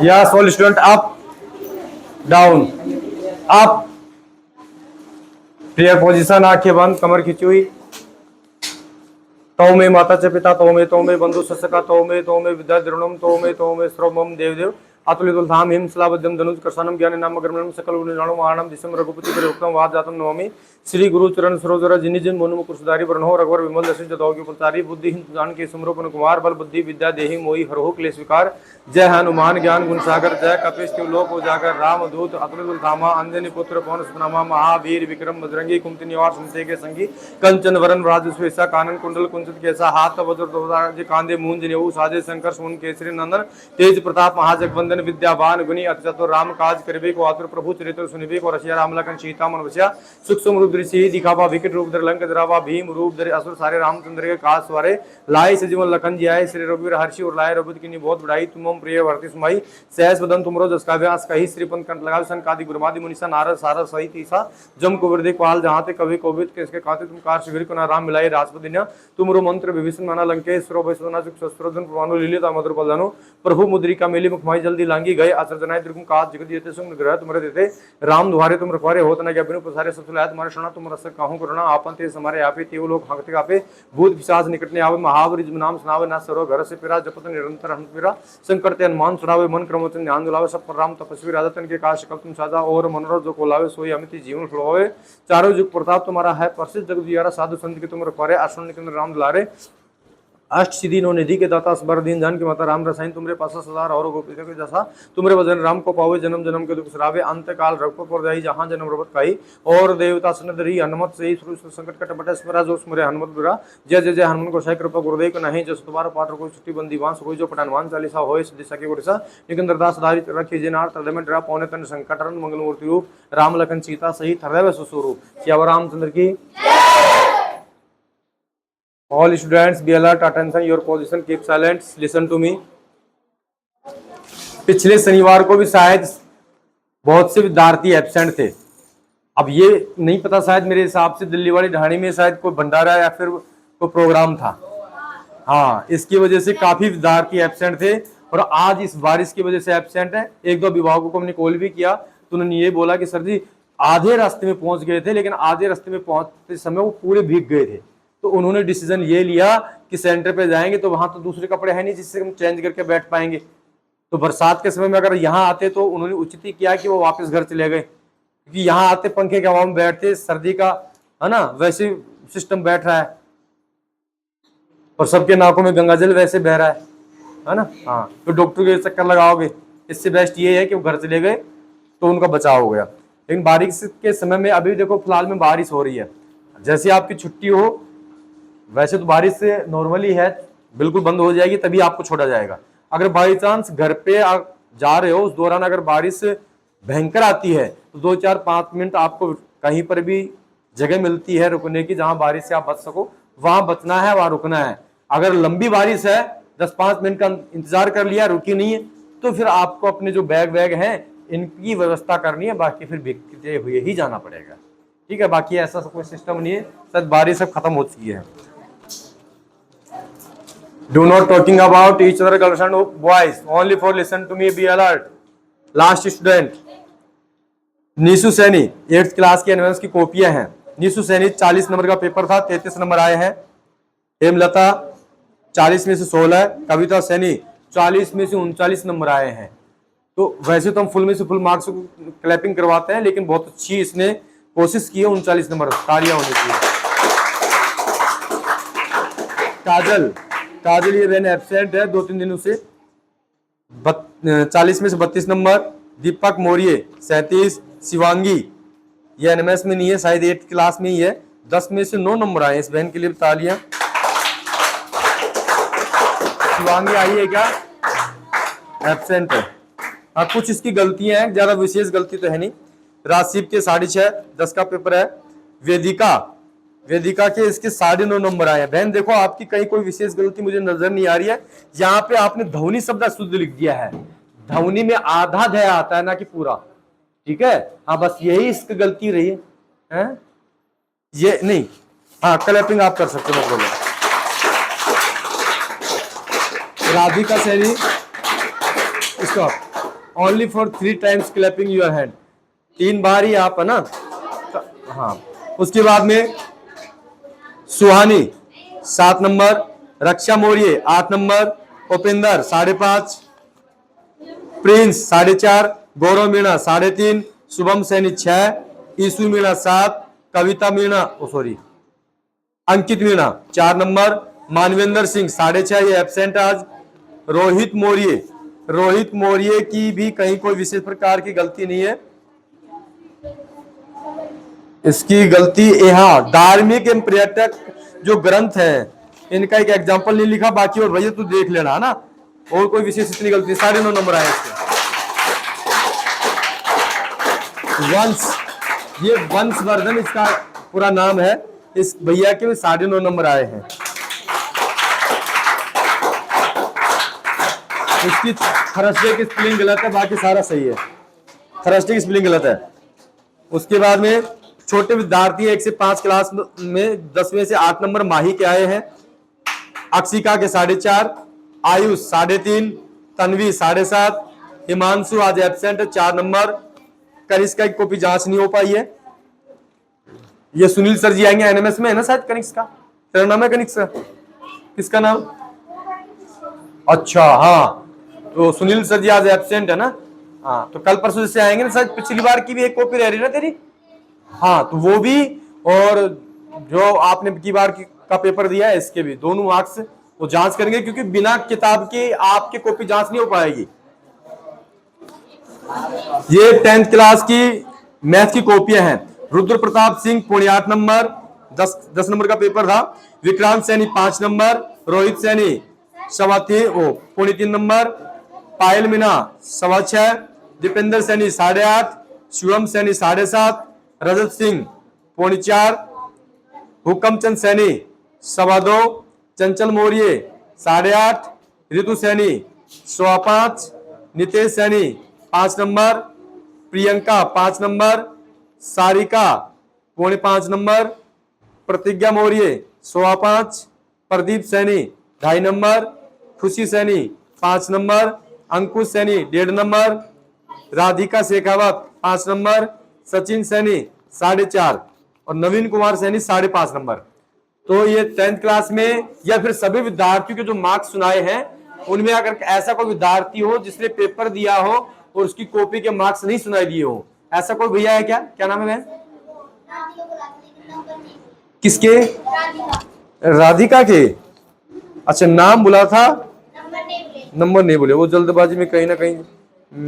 Yes all student up down up. Prayer position, आंखें बंद, कमर खिंची हुई। तौ में माता च पिता, तौ में बंधु ससका, तौ में विद्या द्रोणम, तौ में श्रवम देवदेव अतुलित धाम हिम सलाबद्यम धनुष कृष्णम ज्ञान नाम गरमणम सकल गुणजाणम आनंद दिसम रघुपति प्रयुक्तम वाद जातम नवमी। श्री गुरु चरण सरोजर जिनि जिन मोनु कुशधारी वर्णो रघुवर विमल दशि जदौ की प्रतारी बुद्धिहीन जान के सुमरोपन कुमार बल बुद्धि विद्या देहि मोहि हरहु क्लेश विकार। जय हनुमान ज्ञान गुण सागर, जय कपीश तिहु लोक उजागर, राम दूत अतुलित धामा अंजनी पुत्र पवन सुनामा, महावीर विक्रम बजरंगी कुमति निवार सुमते के संगी, कंचन वरन राज सुवेशा, कानन कुंडल कुंचित केसा, हाथ वज्र ध्वजा कांधे मूंज नेऊ, साजे शंकर सुमन केसरी नंदन, तेज प्रताप महाजगवंदन, विद्यावान गुणी अति चतुर, राम काज करिबे को आतुर, प्रभु चरित्र सुनिबे को रसिया, राम लखन सीता मन बसिया, सूक्ष्म रूप धरि सिहि दिखावा, विकट रूप धरि लंक जरावा, भीम रूप धरि असुर सारे, रामचंद्र के काज सवारे, लाए सजीवन लखन जियाए, श्री रघुवीर हर्षि और लाए रघुपति कीन्ही बहुत बढ़ाई, तुम प्रिय भरति सुमाई, सहस बदन तुमरो जस का व्यास कही, श्रीपंथ कंठ लगावे, संकादि गुरुमादि मुनीसा, नारद सारद सहित ईसा, जम कुबेर देख पाल जहाँ ते कवि कोविद के खाते तुम कार शिविर को राम मिलाई राजपति ने, तुमरो मंत्र विभीषण माना लंकेश्वर वैश्वना शस्त्रोधन प्रभानु लीलित मधुर बलदानो, प्रभु मुद्रिका मेली मुखमाई जल्दी लांगी गए, असर्जनाय दुर्गम काज जगत जेते सुन ग्रह तुम्हारे देते, राम दुहारे तुम रखवारे होत न ज्ञापिनु प्रसारे ससुलाय तुम्हारे शरणा तुम रसक काहू करुणा, आपन ते समारे आपे तेव लोग हंकते कापे, भूत पिशाच निकट ने आवे, महावरी जिम नाम सुनावे, ना सरो घर से पिरा जपत निरंतर हंत पिरा, संकट ते हनुमान छुड़ावे, मन क्रमोचन ध्यान दुलावे, सब पर राम तपस्वी राजा तन के काज सकल तुम साजा, और मनोरथ जो को लावे सोई अमित जीवन फुलवावे, चारों जुग प्रताप तुम्हारा है, प्रसिद्ध जगत जियारा, साधु संत के तुम रखवारे, आश्रम निकंदन राम दुलारे, अष्ट सिद्धि नो निधि के दाता स्वर दीन जान की माता राम रसायन, तुमरे पास सदा और गोपी के जैसा, तुमरे भजन राम को पावे, जन्म जन्म के दुख सरावे, अंत काल रघुपुर जाई, जहाँ जन्म रघुपत खाई, और देवता सनदरी हनुमत से संकट कट बटे स्मरा जो स्मरे हनुमत बुरा, जय जय जय हनुमान गोसाई कृपा गुरुदेव को नहीं, जस तुम्हारा पाठ कोई छुट्टी बंदी वांस कोई जो पठानवान चालीसा होय दिशा के गुरसा, निकंदर दास धारित रखी जिनार हृदय में डरा पौने तन संकटहरण मंगल मूर्ति रूप, राम लखन सीता सहित हृदय सुस्वरूप, श्याम रामचंद्र की। All students be alert, attention, your position, keep silent, listen to me. पिछले शनिवार को भी शायद बहुत से विद्यार्थी एब्सेंट थे। अब ये नहीं पता, शायद मेरे हिसाब से दिल्ली वाली ढाणी में शायद कोई भंडारा या फिर कोई प्रोग्राम था। हाँ, इसकी वजह से काफी विद्यार्थी एब्सेंट थे और आज इस बारिश की वजह से एब्सेंट है। एक दो अभिभावकों को हमने कॉल भी किया तो उन्होंने ये बोला कि सर जी आधे रास्ते में पहुंच गए थे, लेकिन आधे रास्ते में पहुंचते समय वो पूरे भीग गए थे। तो उन्होंने डिसीजन ये लिया कि सेंटर पे जाएंगे तो वहां तो दूसरे कपड़े हैं नहीं जिससे हम चेंज करके बैठ पाएंगे, तो बरसात के समय में अगर यहाँ आते तो उन्होंने उचित ही किया कि वो वापस घर चले गए, क्योंकि यहाँ आते पंखे के हवा में बैठते, सर्दी का है ना वैसे सिस्टम बैठ रहा है और सबके नाकों में गंगाजल वैसे बह रहा है ना। हाँ, तो डॉक्टर के चक्कर लगाओगे, इससे बेस्ट ये है कि वो घर चले गए तो उनका बचाव हो गया। लेकिन बारिश के समय में अभी देखो फिलहाल में बारिश हो रही है, जैसे आपकी छुट्टी हो वैसे तो बारिश से नॉर्मली है, बिल्कुल बंद हो जाएगी तभी आपको छोड़ा जाएगा। अगर बाई चांस घर पे आप जा रहे हो उस दौरान अगर बारिश भयंकर आती है तो 2-4-5 मिनट आपको कहीं पर भी जगह मिलती है रुकने की, जहां बारिश से आप बच सको वहां बचना है, वहां रुकना है। अगर लंबी बारिश है 10-5 मिनट का इंतजार कर लिया, रुकी नहीं है, तो फिर आपको अपने जो बैग हैं इनकी व्यवस्था करनी है, बाकी फिर भीगते हुए ही जाना पड़ेगा। ठीक है, बाकी ऐसा कोई सिस्टम नहीं है, शायद बारिश सब खत्म हो चुकी है। Do not talking about each other girls and boys. Only for listen to me, be alert. Last student, Nishu Saini 8th class की एनवेंस की कॉपियां हैं। नीशु सैनी 40 नंबर का पेपर था, 33 नंबर आए हैं। हेमलता 40 में से 16, कविता सैनी 40 में से 39 नंबर आए हैं। तो वैसे तो हम फुल में से फुल मार्क्स क्लैपिंग करवाते हैं, लेकिन बहुत अच्छी इसने कोशिश की है, 39 नंबर तालियां होनी चाहिए। काजल ये बहन एब्सेंट है 2-3 दिनों से, 40 में से 32 नंबर। दीपक मौर्य 37, शिवांगी ये एनएमएस में नहीं है, शायद 8th क्लास में ही है, 10 में से 9 नंबर आए। इस बहन के लिए तालियां। शिवांगी आई है क्या? एब्सेंट है। हाँ, कुछ इसकी गलतियां हैं, ज्यादा विशेष गलती तो है नहीं। राशिद के 6.5, 10 का पेपर है। वेदिका के इसके 9.5 नंबर आए हैं। बहन देखो, आपकी कहीं कोई विशेष गलती मुझे नजर नहीं आ रही है। यहाँ पे आपने ध्वनि शब्द शुद्ध लिख दिया है, ध्वनि में आधा ध्याय आता है ना कि पूरा। ठीक है, हाँ, बस यही इसकी गलती रही है। ये नहीं, हाँ क्लैपिंग आप कर सकते हो, no problem. Radhika Saini, stop, only for 3 times clapping your hand, 3 बार ही आप, है ना। हाँ, उसके बाद में Suhani 7 number, Raksha Maurya 8 number, Upendra 5.5, Prince 4.5, Gaurav Meena 3.5, Shubham Saini 6, Isu Meena 7, Kavita Meena sorry Ankit Meena 4 number, Manvendra Singh 6.5, ये एब्सेंट आज। रोहित मौर्य की भी कहीं कोई विशेष प्रकार की गलती नहीं है, इसकी गलती यहाँ धार्मिक एवं पर्यटक जो ग्रंथ है इनका एक एग्जाम्पल नहीं लिखा, बाकी और भैया तू देख लेना, है ना, और कोई विशेष इतनी गलती, 9.5 नंबर आए इसके। वंश, ये वंशवर्धन इसका पूरा नाम है, इस भैया के 9.5 नंबर आए हैं। इसकी थर्सडे की स्पेलिंग गलत है, बाकी सारा सही है, थर्सडे की स्पेलिंग गलत है। उसके बाद में छोटे विद्यार्थी 1 से 5 क्लास में 10 में से 8 नंबर माही के आए हैं। अक्षिका के 4.5, आयुष 3.5, तन्वी 7.5, हिमांशु आज एब्सेंट 4 नंबर, कनिष्का की कॉपी जांच नहीं हो पाई है। ये सुनील सर जी आएंगे एनएमएस में, है ना शायद, कनिष्का तेरा नाम है, कनिष्का किसका नाम, अच्छा हाँ, तो सुनील सर जी आज एब्सेंट है ना, हाँ, तो कल परसों से आएंगे ना शायद, पिछली बार की भी एक कॉपी रह रही ना तेरी, हाँ, तो वो भी, और जो आपने की बार का पेपर दिया है इसके भी दोनों मार्क्स वो जांच करेंगे, क्योंकि बिना किताब के आपके कॉपी जांच नहीं हो पाएगी। ये 10th क्लास की मैथ की कॉपियां हैं। रुद्र प्रताप सिंह 8 नंबर, 10 नंबर का पेपर था। Vikrant Saini 5 number, Rohit Saini 3.5 number, Payal Meena 6.25, Dipendra Saini 8.5, Shivam Saini 7.5, Rajat Singh 4.25, Hukamchand Saini 2.25, Chanchal Maurya 8.5, Ritu Saini 5.25, Nitesh Saini 5 number, Priyanka 5 number, Sarika 4.5 number, Pratigya Maurya 5.25, Pradeep Saini 2.5 number, Khushi Saini 5 number, Ankush Saini 1.5 number, Radhika Shekhawat 5 number, Sachin Saini 4.5 और नवीन कुमार सैनी 5.5 नंबर। तो ये 10th क्लास में या फिर सभी विद्यार्थियों के जो मार्क्स सुनाए हैं उनमें अगर ऐसा कोई विद्यार्थी हो जिसने पेपर दिया हो और उसकी कॉपी के मार्क्स नहीं सुनाई दिए हो, ऐसा कोई भैया है क्या? क्या नाम है बहन? किसके? राधिका के। अच्छा, नाम बुला था, नंबर नहीं बोले, वो जल्दबाजी में कहीं ना कहीं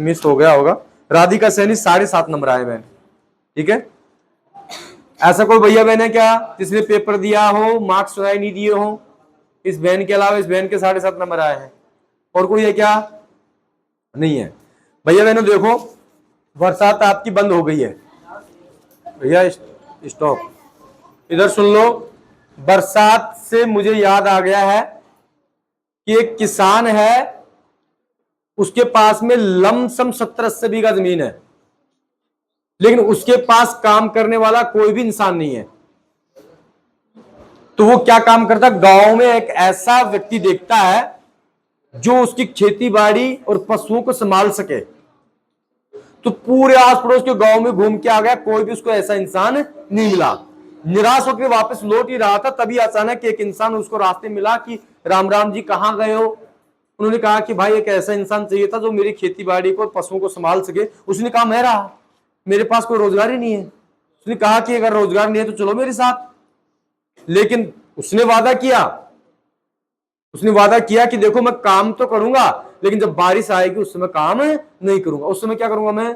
मिस हो गया होगा। राधिका सैनी 7.5 नंबर आए बहन, ठीक है। ऐसा कोई भैया बहन है क्या जिसने पेपर दिया हो मार्क्स सुनाई नहीं दिए हो? इस बहन के अलावा इस बहन के 7.5 नंबर आए हैं, और कोई है क्या? नहीं है। भैया बहनों देखो, बरसात आपकी बंद हो गई है। भैया स्टॉप, इधर सुन लो। बरसात से मुझे याद आ गया है कि एक किसान है, उसके पास में लमसम 70-80 बीघा जमीन है, लेकिन उसके पास काम करने वाला कोई भी इंसान नहीं है। तो वो क्या काम करता? गांव में एक ऐसा व्यक्ति देखता है जो उसकी खेती बाड़ी और पशुओं को संभाल सके। तो पूरे आस पड़ोस के गांव में घूम के आ गया, कोई भी उसको ऐसा इंसान नहीं मिला। निराश होकर वापस लौट ही रहा था, तभी अचानक एक इंसान उसको रास्ते मिला कि राम राम जी कहां गए हो? उन्होंने कहा कि भाई एक ऐसा इंसान चाहिए था जो मेरी खेती बाड़ी को और पशुओं को संभाल सके। उसने कहा मैं रहा, मेरे पास कोई रोजगार ही नहीं है। उसने कहा कि अगर रोजगार नहीं है तो चलो मेरे साथ। लेकिन उसने वादा किया कि देखो मैं काम तो करूंगा, लेकिन जब बारिश आएगी उस समय काम नहीं करूंगा। उस समय क्या करूंगा? मैं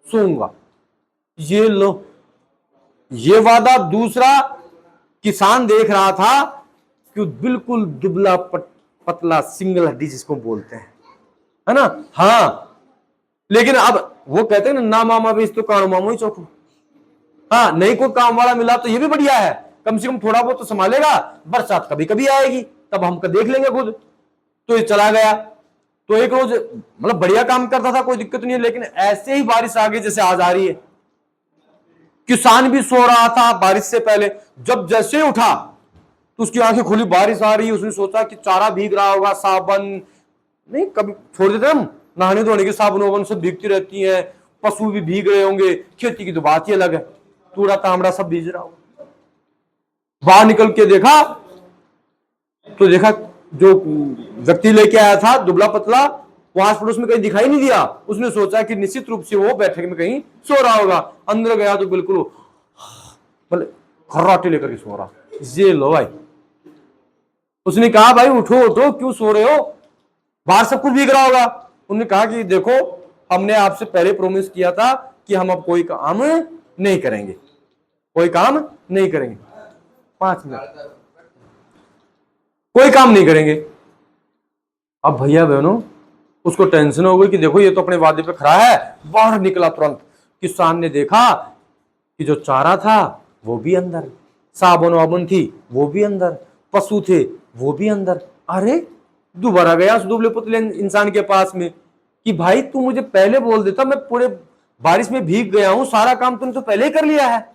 सोऊंगा। ये लो, ये वादा दूसरा किसान देख रहा था कि बिल्कुल दुबला पतला सिंगल हड्डी जिसको बोलते हैं, है ना। हाँ, लेकिन अब वो कहते हैं ना मामा बेच तो कानो मामो ही चौको। हाँ, नहीं कोई काम वाला मिला तो ये भी बढ़िया है, कम से कम थोड़ा बहुत तो संभालेगा। बरसात कभी कभी आएगी तब हम देख लेंगे खुद। तो ये चला गया। तो एक रोज मतलब बढ़िया काम करता था, कोई दिक्कत नहीं है, लेकिन ऐसे ही बारिश आ गई जैसे आज आ रही है। किसान भी सो रहा था बारिश से पहले, जब जैसे उठा तो उसकी आंखें खुली, बारिश आ रही, उसने सोचा कि चारा भीग रहा होगा, साबुन नहीं कभी छोड़ देते हम नहाने धोने के, साबुन वाबुन सब भीगती रहती है, पशु भी भीग रहे होंगे, खेती की तो बात ही अलग है, तूड़ा तामड़ा सब भीग रहा होगा। बाहर निकल के देखा तो देखा जो व्यक्ति लेके आया था दुबला पतला, वो आस पड़ोस में कहीं दिखाई नहीं दिया। उसने सोचा कि निश्चित रूप से वो बैठक में कहीं सो रहा होगा। अंदर गया तो बिल्कुल बोले खर्राटे लेकर के सो रहा। ये लो भाई, उसने कहा भाई उठो उठो, क्यों सो रहे हो, बाहर सब कुछ भीग रहा होगा। उन्होंने कहा कि देखो हमने आपसे पहले प्रॉमिस किया था कि हम अब कोई काम नहीं करेंगे, कोई काम नहीं करेंगे, 5 मिनट कोई काम नहीं करेंगे। अब भैया बहनों उसको टेंशन हो गई कि देखो ये तो अपने वादे पे खड़ा है। बाहर निकला तुरंत, किसान ने देखा कि जो चारा था वो भी अंदर, साबुन वाबुन थी वो भी अंदर, पशु थे वो भी अंदर। अरे दोबारा गया उस दुबले पुतले इंसान के पास में कि भाई तू मुझे पहले बोल देता, मैं पूरे बारिश में भीग गया हूं, सारा काम तूने तो पहले ही कर लिया है।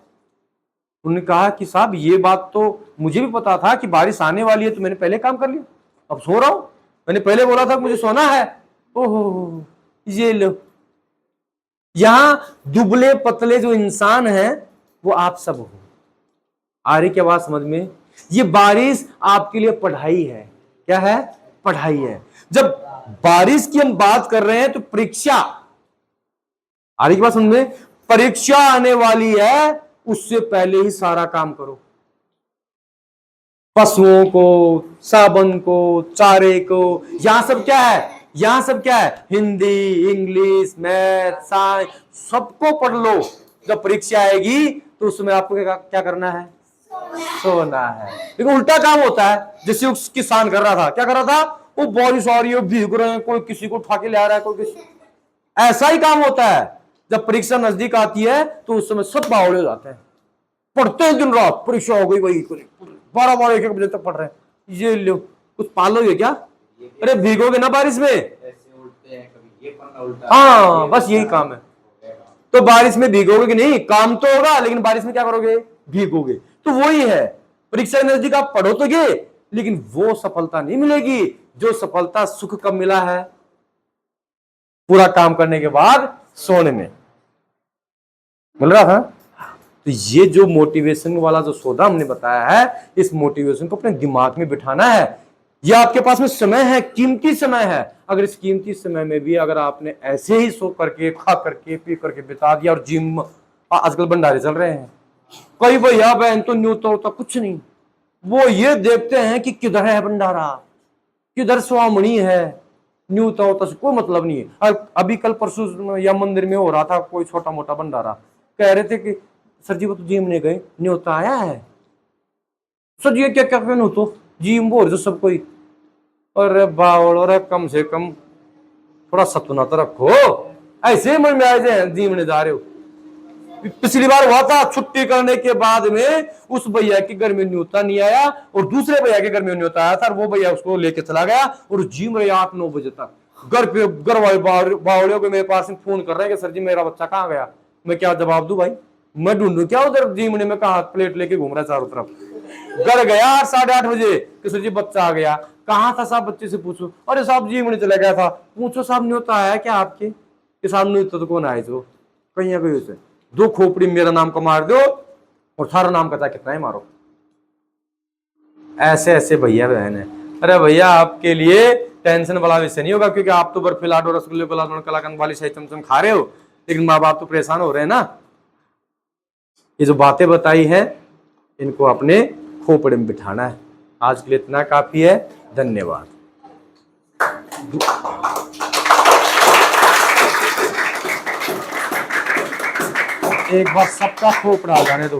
उन्होंने कहा कि साहब ये बात तो मुझे भी पता था कि बारिश आने वाली है, तो मैंने पहले काम कर लिया, अब सो रहा हूं, मैंने पहले बोला था कि मुझे सोना है। ओहो ये लो, यहां दुबले पतले जो इंसान हैं वो आप सब हो। आ रही क्या बात समझ में? ये बारिश आपके लिए पढ़ाई है। क्या है? पढ़ाई है। जब बारिश की हम बात कर रहे हैं तो परीक्षा आ रही, की बात समझ में? परीक्षा आने वाली है, उससे पहले ही सारा काम करो। पशुओं को, साबुन को, चारे को, यहां सब क्या है? यहां सब क्या है? हिंदी, इंग्लिश, मैथ, साइंस, सबको पढ़ लो। जब परीक्षा आएगी तो उसमें आपको क्या करना है? सोना है। लेकिन उल्टा काम होता है, जैसे उस किसान कर रहा था। क्या कर रहा था? वो बारिश आ रही है, भीग रहे हैं, कोई किसी को उठा के ले आ रहा है, कोई किसी, ऐसा ही काम होता है। जब परीक्षा नजदीक आती है तो उस समय सब बावड़े हो जाते हैं, पढ़ते हैं दिन रात, परीक्षा हो गई वही 12-12 1-1 बजे तक पढ़ रहे हैं। ये लो कुछ पालोगे क्या? अरे भीगोगे ना बारिश में। हाँ बस यही काम है। तो बारिश में भीगोगे कि नहीं? काम तो होगा, लेकिन बारिश में क्या करोगे? भीगोगे। तो वही है, परीक्षा नजदीक आप पढ़ो तो ये, लेकिन वो सफलता नहीं मिलेगी जो सफलता सुख कब मिला है? पूरा काम करने के बाद सोने में मिल रहा था। तो ये जो मोटिवेशन वाला जो सौदा हमने बताया है, इस मोटिवेशन को अपने दिमाग में बिठाना है। ये आपके पास में समय है, कीमती समय है। अगर इस कीमती समय में भी अगर आपने ऐसे ही सो करके, खा करके, पी करके बिता दिया, और जिम आजकल भंडारे चल रहे हैं, कई भैया बहन तो न्यूता होता कुछ नहीं, वो ये देखते हैं कि किधर है भंडारा, किधर स्वामणी है, न्यूता होता से कोई मतलब नहीं है। अभी कल परसों या मंदिर में हो रहा था कोई छोटा मोटा भंडारा, कह रहे थे कि सर जी वो तो जिम नहीं गए, न्योता आया है। सर जी क्या क्या कहना, तो जिम बोल जो सब कोई। अरे बावड़, और कम से कम थोड़ा सपना तो रखो, ऐसे मन में आए थे जिम ने जा रहे हो। पिछली बार हुआ था, छुट्टी करने के बाद में उस भैया के घर में न्योता नहीं आया और दूसरे भैया के घर में न्योता आया था, और वो भैया उसको लेके चला गया और जिम रहे 8-9 बजे तक। घर वाले बावड़ियों को मेरे पास फोन कर रहे हैं कि सर जी मेरा बच्चा कहाँ गया। मैं क्या जवाब दूं भाई? मैं ढूंढू क्या उधर जिम ने? मैं कहा प्लेट लेके घूम रहा है चारों तरफ। घर गया 8-8:30 बजे कि सर जी बच्चा आ गया। कहाँ था साहब? बच्चे से पूछो। अरे साहब जिम ने चला गया था। पूछो साहब न्योता आया क्या आपके? कि साहब न्योता तो कौन आए जो कहीं कहीं से 2 खोपड़ी मेरा नाम का मार दो और थारा नाम का चाहे कितना ही मारो। ऐसे ऐसे भैया बहन है। अरे भैया आपके लिए टेंशन वाला विषय नहीं होगा, क्योंकि आप तो बर्फी लाडू रसगुल्ले गुलाब कलाकंद वाली शाही चमचम खा रहे हो, लेकिन माँ बाप तो परेशान हो रहे हैं ना। ये जो बातें बताई हैं इनको अपने खोपड़े में बिठाना है। आज के लिए इतना काफी है। धन्यवाद। एक बार सबका खोपड़ा आ जाने दो।